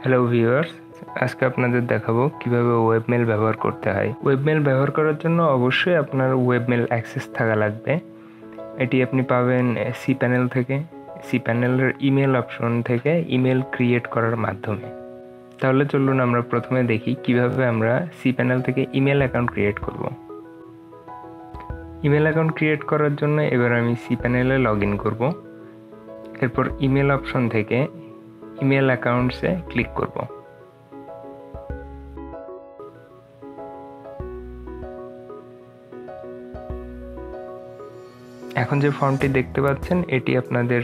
Hello viewers, আজকে আপনাদের দেখাবো কিভাবে ওয়েবমেল ব্যবহার করতে হয়। ওয়েবমেল ব্যবহার করার জন্য অবশ্যই আপনার ওয়েবমেল অ্যাক্সেস থাকা লাগবে। এটি আপনি পাবেন সি প্যানেল থেকে। সি প্যানেলের ইমেল অপশন থেকে ইমেল ক্রিয়েট করার মাধ্যমে। তাহলে চলুন আমরা প্রথমে দেখি কিভাবে আমরা সি প্যানেল থেকে ইমেল অ্যাকাউন্ট ক্রিয়েট করব। ইমেল অ্যাকাউন্ট ক্রিয়েট করার জন্য এবার আমি সি প্যানেলে লগ ইন করব। এরপর ইমেল অপশন থেকে ইমেল অ্যাকাউন্টসে ক্লিক করব। এখন যে ফর্মটি দেখতে পাচ্ছেন এটি আপনাদের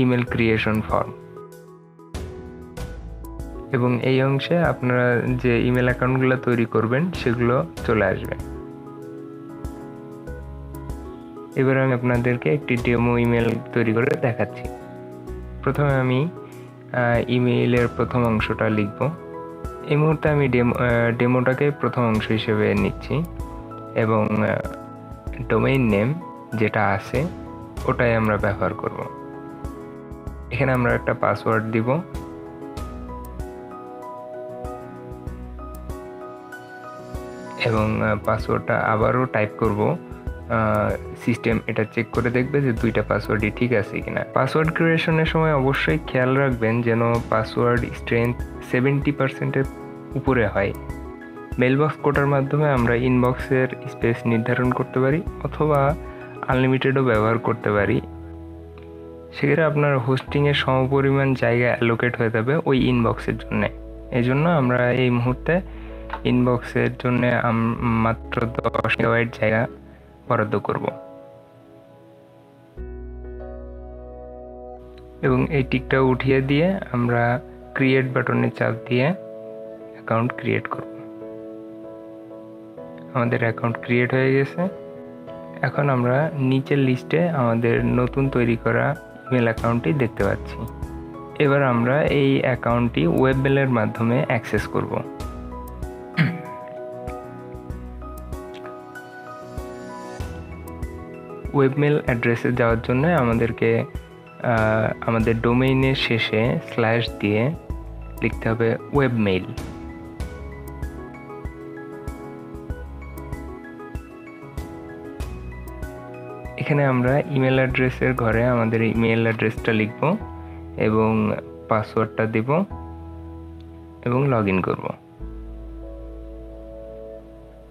ইমেল ক্রিয়েশন ফর্ম, এবং এই অংশে আপনারা যে ইমেল অ্যাকাউন্টগুলো তৈরি করবেন সেগুলো চলে আসবে। এবার আমি আপনাদেরকে একটি ডেমো ইমেল তৈরি করে দেখাচ্ছি। প্রথমে আমি ইমেইলের প্রথম অংশটা লিখব। এই মুহূর্তে আমি ডেমোটাকে প্রথম অংশ হিসেবে নিচ্ছি, এবং ডোমেইন নেম যেটা আছে ওটাই আমরা ব্যবহার করব। এখানে আমরা একটা পাসওয়ার্ড দিব, এবং পাসওয়ার্ডটা আবারও টাইপ করব। সিস্টেম এটা চেক করে দেখবে যে দুইটা পাসওয়ার্ডই ঠিক আছে কিনা। পাসওয়ার্ড ক্রিয়েশনের সময় অবশ্যই খেয়াল রাখবেন যেন পাসওয়ার্ড স্ট্রেংথ 70%-এর উপরে হয়। মেলবক্স কোডের মাধ্যমে আমরা ইনবক্সের স্পেস নির্ধারণ করতে পারি, অথবা আনলিমিটেডও ব্যবহার করতে পারি। সেক্ষেত্রে আপনার হোস্টিংয়ের সমপরিমাণ জায়গা অ্যালোকেট হয়ে যাবে ওই ইনবক্সের জন্য। এই জন্য আমরা এই মুহূর্তে ইনবক্সের জন্য মাত্র 10 মেগাবাইট জায়গা বরাদ্দ করব, এবং এই টিকটা উঠিয়ে দিয়ে আমরা ক্রিয়েট বাটনে চাপ দিয়ে অ্যাকাউন্ট ক্রিয়েট করব। আমাদের অ্যাকাউন্ট ক্রিয়েট হয়ে গেছে। এখন আমরা নিচের লিস্টে আমাদের নতুন তৈরি করা ইমেল অ্যাকাউন্টটি দেখতে পাচ্ছি। এবার আমরা এই অ্যাকাউন্টটি ওয়েবমেলের মাধ্যমে অ্যাক্সেস করব। ওয়েবমেল অ্যাড্রেসে যাওয়ার জন্য আমাদেরকে আমাদের ডোমেইনের শেষে স্ল্যাশ দিয়ে লিখতে হবে ওয়েবমেইল। এখানে আমরা ইমেল অ্যাড্রেসের ঘরে আমাদের ইমেল অ্যাড্রেসটা লিখব এবং পাসওয়ার্ডটা দেব এবং লগ ইন করব।